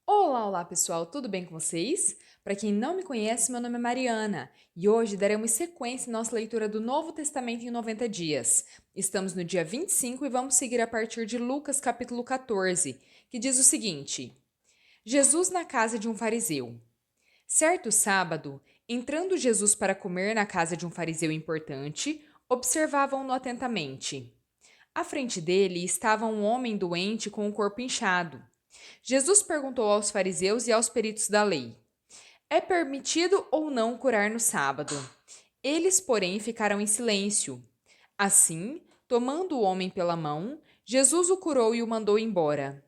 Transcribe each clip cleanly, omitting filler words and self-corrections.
Olá pessoal, tudo bem com vocês? Para quem não me conhece, meu nome é Mariana e hoje daremos sequência em nossa leitura do Novo Testamento em 90 dias. Estamos no dia 25 e vamos seguir a partir de Lucas capítulo 14, que diz o seguinte: Jesus na casa de um fariseu. Certo sábado, entrando Jesus para comer na casa de um fariseu importante, observavam-no atentamente. À frente dele estava um homem doente com o corpo inchado. Jesus perguntou aos fariseus e aos peritos da lei: é permitido ou não curar no sábado? Eles, porém, ficaram em silêncio. Assim, tomando o homem pela mão, Jesus o curou e o mandou embora.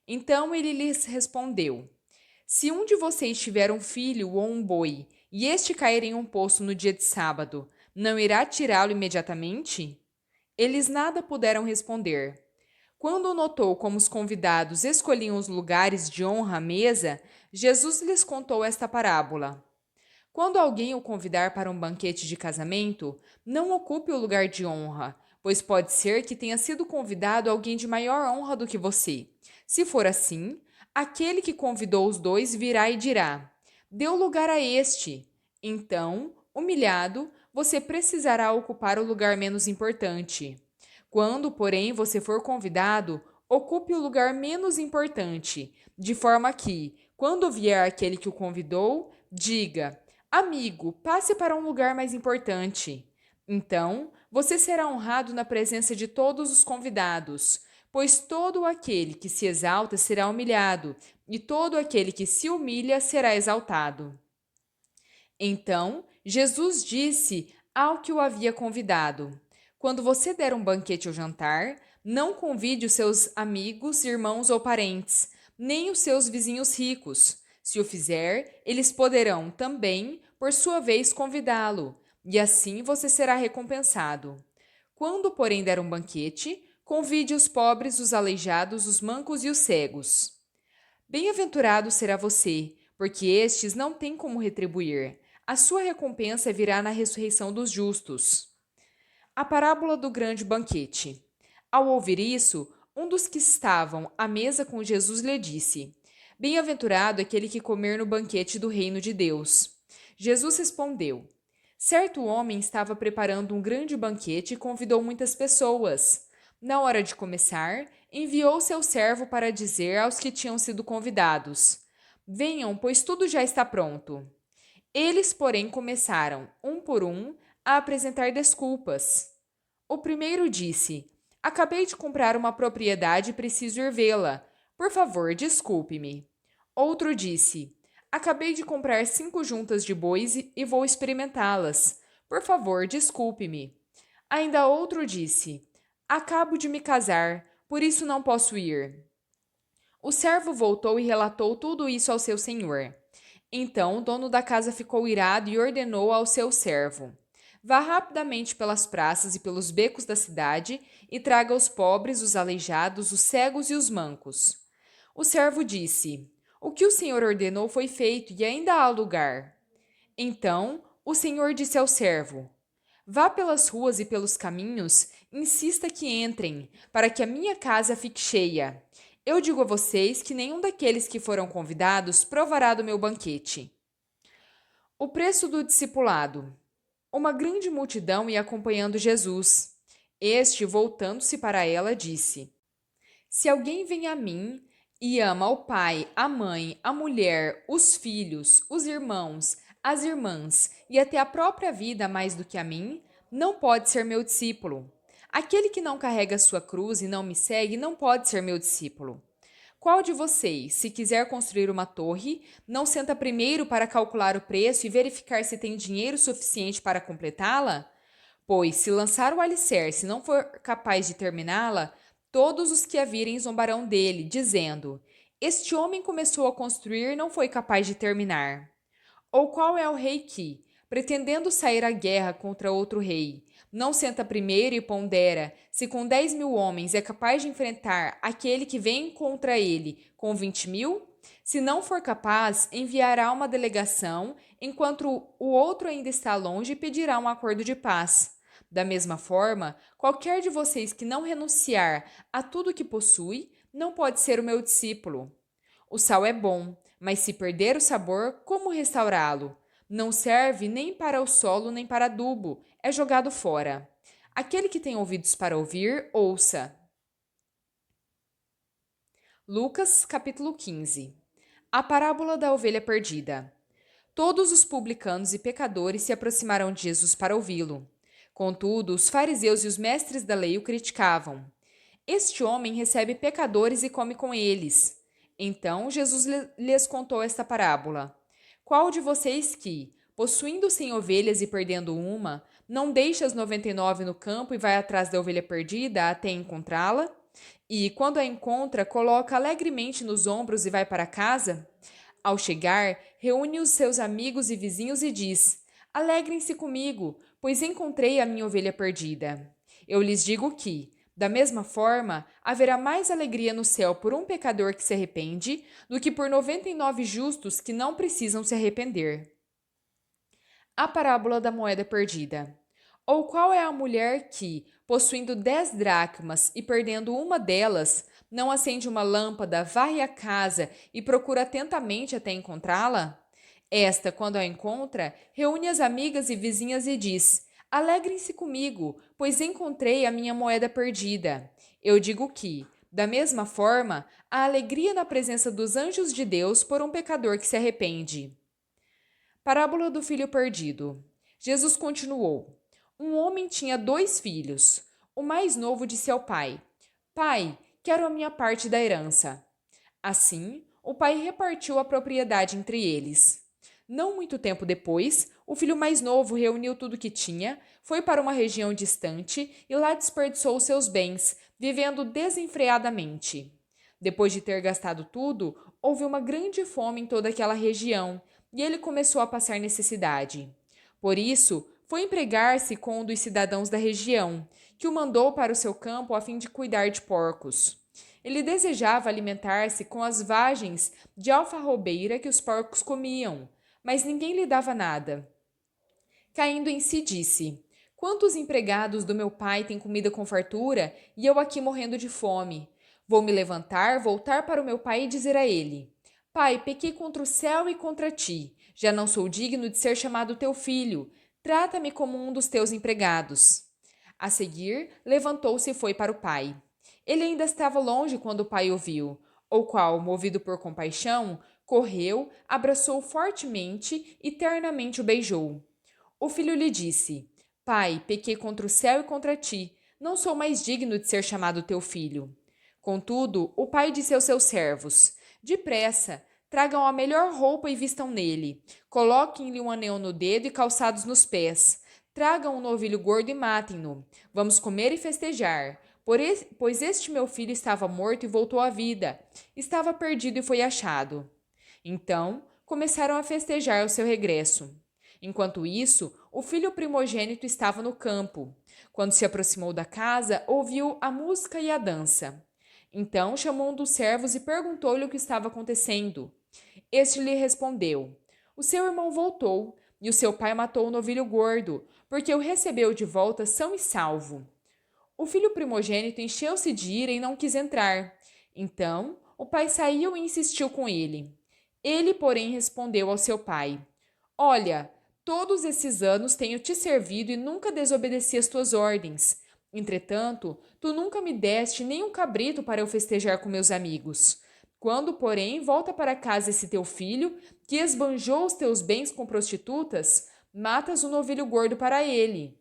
Então ele lhes respondeu: se um de vocês tiver um filho ou um boi, e este cair em um poço no dia de sábado, não irá tirá-lo imediatamente? Eles nada puderam responder. Quando notou como os convidados escolhiam os lugares de honra à mesa, Jesus lhes contou esta parábola. Quando alguém o convidar para um banquete de casamento, não ocupe o lugar de honra, pois pode ser que tenha sido convidado alguém de maior honra do que você. Se for assim, aquele que convidou os dois virá e dirá: deu lugar a este. Então, humilhado, você precisará ocupar o lugar menos importante. Quando, porém, você for convidado, ocupe o lugar menos importante, de forma que, quando vier aquele que o convidou, diga: amigo, passe para um lugar mais importante. Então, você será honrado na presença de todos os convidados, pois todo aquele que se exalta será humilhado, e todo aquele que se humilha será exaltado. Então, Jesus disse ao que o havia convidado: quando você der um banquete ou jantar, não convide os seus amigos, irmãos ou parentes, nem os seus vizinhos ricos. Se o fizer, eles poderão também, por sua vez, convidá-lo, e assim você será recompensado. Quando, porém, der um banquete, convide os pobres, os aleijados, os mancos e os cegos. Bem-aventurado será você, porque estes não têm como retribuir. A sua recompensa virá na ressurreição dos justos. A parábola do grande banquete. Ao ouvir isso, um dos que estavam à mesa com Jesus lhe disse: bem-aventurado aquele que comer no banquete do reino de Deus. Jesus respondeu: certo homem estava preparando um grande banquete e convidou muitas pessoas. Na hora de começar, enviou seu servo para dizer aos que tinham sido convidados: venham, pois tudo já está pronto. Eles, porém, começaram, um por um, a apresentar desculpas. O primeiro disse: acabei de comprar uma propriedade e preciso ir vê-la. Por favor, desculpe-me. Outro disse: acabei de comprar 5 juntas de bois e vou experimentá-las. Por favor, desculpe-me. Ainda outro disse: acabo de me casar, por isso não posso ir. O servo voltou e relatou tudo isso ao seu senhor. Então o dono da casa ficou irado e ordenou ao seu servo: vá rapidamente pelas praças e pelos becos da cidade e traga os pobres, os aleijados, os cegos e os mancos. O servo disse: o que o senhor ordenou foi feito e ainda há lugar. Então o senhor disse ao servo: vá pelas ruas e pelos caminhos, insista que entrem, para que a minha casa fique cheia. Eu digo a vocês que nenhum daqueles que foram convidados provará do meu banquete. O preço do discipulado. Uma grande multidão ia acompanhando Jesus. Este, voltando-se para ela, disse: se alguém vem a mim e ama o pai, a mãe, a mulher, os filhos, os irmãos, as irmãs e até a própria vida mais do que a mim, não pode ser meu discípulo. Aquele que não carrega sua cruz e não me segue não pode ser meu discípulo. Qual de vocês, se quiser construir uma torre, não senta primeiro para calcular o preço e verificar se tem dinheiro suficiente para completá-la? Pois, se lançar o alicerce e não for capaz de terminá-la, todos os que a virem zombarão dele, dizendo: este homem começou a construir e não foi capaz de terminar. Ou qual é o rei que, pretendendo sair à guerra contra outro rei, não senta primeiro e pondera se com 10.000 homens é capaz de enfrentar aquele que vem contra ele com 20.000? Se não for capaz, enviará uma delegação, enquanto o outro ainda está longe, e pedirá um acordo de paz. Da mesma forma, qualquer de vocês que não renunciar a tudo que possui, não pode ser o meu discípulo. O sal é bom, mas se perder o sabor, como restaurá-lo? Não serve nem para o solo nem para adubo, é jogado fora. Aquele que tem ouvidos para ouvir, ouça. Lucas, capítulo 15. A parábola da ovelha perdida. Todos os publicanos e pecadores se aproximaram de Jesus para ouvi-lo. Contudo, os fariseus e os mestres da lei o criticavam. Este homem recebe pecadores e come com eles. Então Jesus lhes contou esta parábola. Qual de vocês que, possuindo 100 ovelhas e perdendo uma, não deixa as 99 no campo e vai atrás da ovelha perdida até encontrá-la? E, quando a encontra, coloca alegremente nos ombros e vai para casa? Ao chegar, reúne os seus amigos e vizinhos e diz: Alegrem-se comigo, pois encontrei a minha ovelha perdida. Eu lhes digo que, da mesma forma, haverá mais alegria no céu por um pecador que se arrepende do que por 99 justos que não precisam se arrepender. A parábola da moeda perdida. Ou qual é a mulher que, possuindo 10 dracmas e perdendo uma delas, não acende uma lâmpada, varre a casa e procura atentamente até encontrá-la? Esta, quando a encontra, reúne as amigas e vizinhas e diz: Alegrem-se comigo, pois encontrei a minha moeda perdida. Eu digo que, da mesma forma, há alegria na presença dos anjos de Deus por um pecador que se arrepende. Parábola do filho perdido. Jesus continuou: Um homem tinha 2 filhos. O mais novo disse ao pai: Pai, quero a minha parte da herança. Assim, o pai repartiu a propriedade entre eles. Não muito tempo depois, o filho mais novo reuniu tudo que tinha, foi para uma região distante e lá desperdiçou os seus bens, vivendo desenfreadamente. Depois de ter gastado tudo, houve uma grande fome em toda aquela região e ele começou a passar necessidade. Por isso, foi empregar-se com um dos cidadãos da região, que o mandou para o seu campo a fim de cuidar de porcos. Ele desejava alimentar-se com as vagens de alfarrobeira que os porcos comiam, mas ninguém lhe dava nada. Caindo em si, disse: Quantos empregados do meu pai têm comida com fartura e eu aqui morrendo de fome? Vou me levantar, voltar para o meu pai e dizer a ele: Pai, pequei contra o céu e contra ti. Já não sou digno de ser chamado teu filho. Trata-me como um dos teus empregados. A seguir, levantou-se e foi para o pai. Ele ainda estava longe quando o pai o viu, o qual, movido por compaixão, correu, abraçou fortemente e ternamente o beijou. O filho lhe disse: Pai, pequei contra o céu e contra ti. Não sou mais digno de ser chamado teu filho. Contudo, o pai disse aos seus servos: Depressa, tragam a melhor roupa e vistam nele. Coloquem-lhe um anel no dedo e calçados nos pés. Tragam um novilho gordo e matem-no. Vamos comer e festejar. Pois este meu filho estava morto e voltou à vida. Estava perdido e foi achado. Então, começaram a festejar o seu regresso. Enquanto isso, o filho primogênito estava no campo. Quando se aproximou da casa, ouviu a música e a dança. Então chamou um dos servos e perguntou-lhe o que estava acontecendo. Este lhe respondeu: O seu irmão voltou, e o seu pai matou o novilho gordo, porque o recebeu de volta são e salvo. O filho primogênito encheu-se de ira e não quis entrar. Então o pai saiu e insistiu com ele. Ele, porém, respondeu ao seu pai: Olha, todos esses anos tenho te servido e nunca desobedeci as tuas ordens. Entretanto, tu nunca me deste nem um cabrito para eu festejar com meus amigos. Quando, porém, volta para casa esse teu filho, que esbanjou os teus bens com prostitutas, matas o novilho gordo para ele.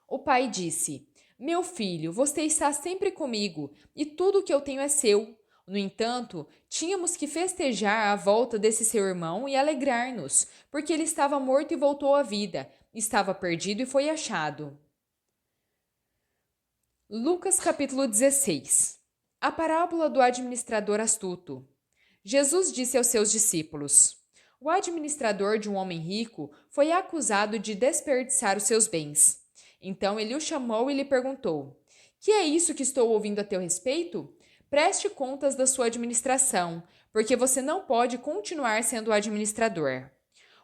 O pai disse: Meu filho, você está sempre comigo, e tudo o que eu tenho é seu. No entanto, tínhamos que festejar a volta desse seu irmão e alegrar-nos, porque ele estava morto e voltou à vida, estava perdido e foi achado. Lucas capítulo 16. A parábola do administrador astuto. Jesus disse aos seus discípulos: O administrador de um homem rico foi acusado de desperdiçar os seus bens. Então ele o chamou e lhe perguntou: Que é isso que estou ouvindo a teu respeito? Preste contas da sua administração, porque você não pode continuar sendo o administrador.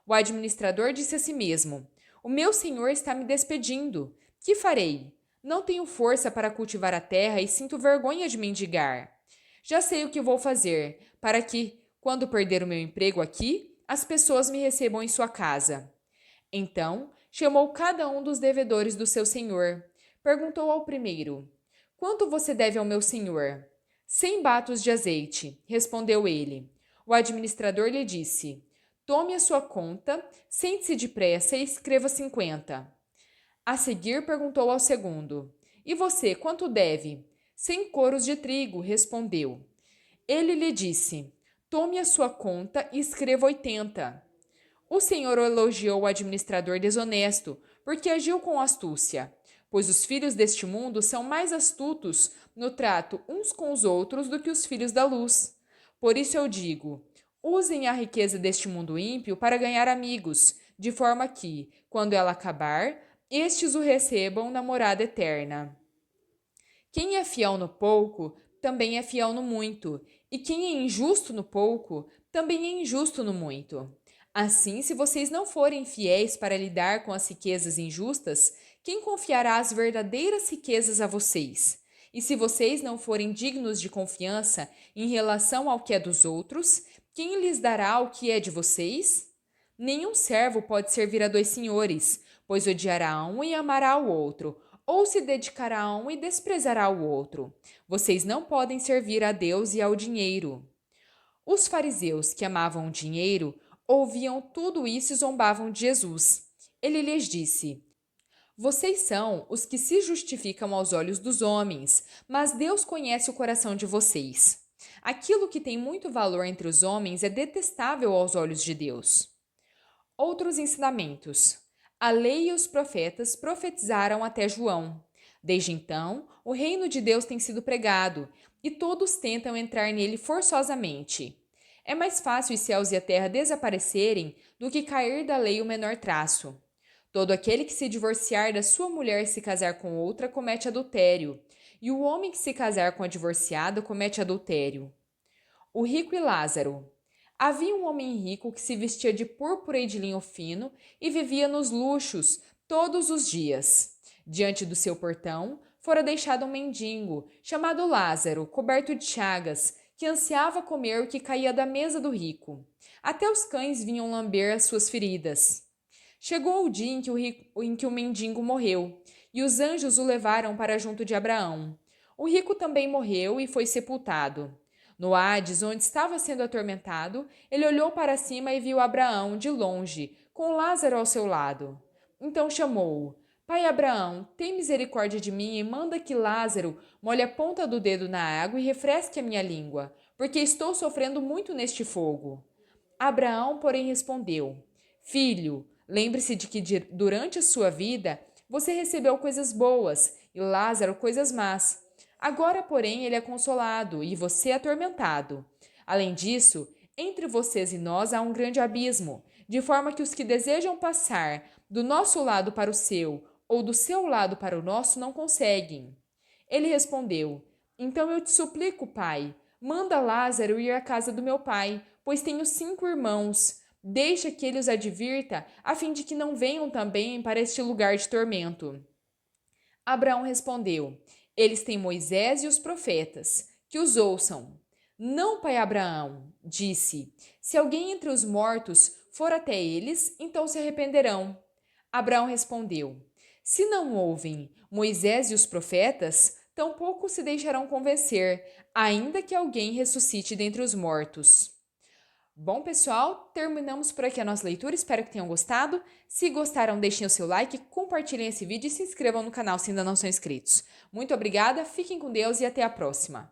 O administrador disse a si mesmo: O meu senhor está me despedindo. Que farei? Não tenho força para cultivar a terra e sinto vergonha de mendigar. Já sei o que vou fazer, para que, quando perder o meu emprego aqui, as pessoas me recebam em sua casa. Então, chamou cada um dos devedores do seu senhor. Perguntou ao primeiro: Quanto você deve ao meu senhor? 100 batos de azeite, respondeu ele. O administrador lhe disse: Tome a sua conta, sente-se depressa e escreva 50. A seguir perguntou ao segundo: E você, quanto deve? 100 coros de trigo, respondeu. Ele lhe disse: Tome a sua conta e escreva 80. O senhor elogiou o administrador desonesto, porque agiu com astúcia, pois os filhos deste mundo são mais astutos no trato uns com os outros do que os filhos da luz. Por isso eu digo: usem a riqueza deste mundo ímpio para ganhar amigos, de forma que, quando ela acabar, estes o recebam na morada eterna. Quem é fiel no pouco, também é fiel no muito, e quem é injusto no pouco, também é injusto no muito. Assim, se vocês não forem fiéis para lidar com as riquezas injustas, quem confiará as verdadeiras riquezas a vocês? E se vocês não forem dignos de confiança em relação ao que é dos outros, quem lhes dará o que é de vocês? Nenhum servo pode servir a dois senhores, pois odiará um e amará o outro, ou se dedicará a um e desprezará o outro. Vocês não podem servir a Deus e ao dinheiro. Os fariseus, que amavam o dinheiro, ouviam tudo isso e zombavam de Jesus. Ele lhes disse: Vocês são os que se justificam aos olhos dos homens, mas Deus conhece o coração de vocês. Aquilo que tem muito valor entre os homens é detestável aos olhos de Deus. Outros ensinamentos. A lei e os profetas profetizaram até João. Desde então, o reino de Deus tem sido pregado, e todos tentam entrar nele forçosamente. É mais fácil os céus e a terra desaparecerem do que cair da lei o menor traço. Todo aquele que se divorciar da sua mulher e se casar com outra comete adultério, e o homem que se casar com a divorciada comete adultério. O rico e Lázaro. Havia um homem rico que se vestia de púrpura e de linho fino e vivia nos luxos todos os dias. Diante do seu portão fora deixado um mendigo, chamado Lázaro, coberto de chagas, que ansiava comer o que caía da mesa do rico. Até os cães vinham lamber as suas feridas. Chegou o dia em que o mendigo morreu, e os anjos o levaram para junto de Abraão. O rico também morreu e foi sepultado. No Hades, onde estava sendo atormentado, ele olhou para cima e viu Abraão de longe, com Lázaro ao seu lado. Então chamou-o: Pai Abraão, tem misericórdia de mim e manda que Lázaro molhe a ponta do dedo na água e refresque a minha língua, porque estou sofrendo muito neste fogo. Abraão, porém, respondeu: Filho, lembre-se de que durante a sua vida você recebeu coisas boas e Lázaro coisas más. Agora, porém, ele é consolado e você é atormentado. Além disso, entre vocês e nós há um grande abismo, de forma que os que desejam passar do nosso lado para o seu ou do seu lado para o nosso não conseguem. Ele respondeu: Então eu te suplico, pai, manda Lázaro ir à casa do meu pai, pois tenho 5 irmãos. Deixa que ele os advirta, a fim de que não venham também para este lugar de tormento. Abraão respondeu: Eles têm Moisés e os profetas, que os ouçam. Não, pai Abraão, disse: Se alguém entre os mortos for até eles, então se arrependerão. Abraão respondeu: Se não ouvem Moisés e os profetas, tampouco se deixarão convencer, ainda que alguém ressuscite dentre os mortos. Bom, pessoal, terminamos por aqui a nossa leitura. Espero que tenham gostado. Se gostaram, deixem o seu like, compartilhem esse vídeo e se inscrevam no canal se ainda não são inscritos. Muito obrigada, fiquem com Deus e até a próxima.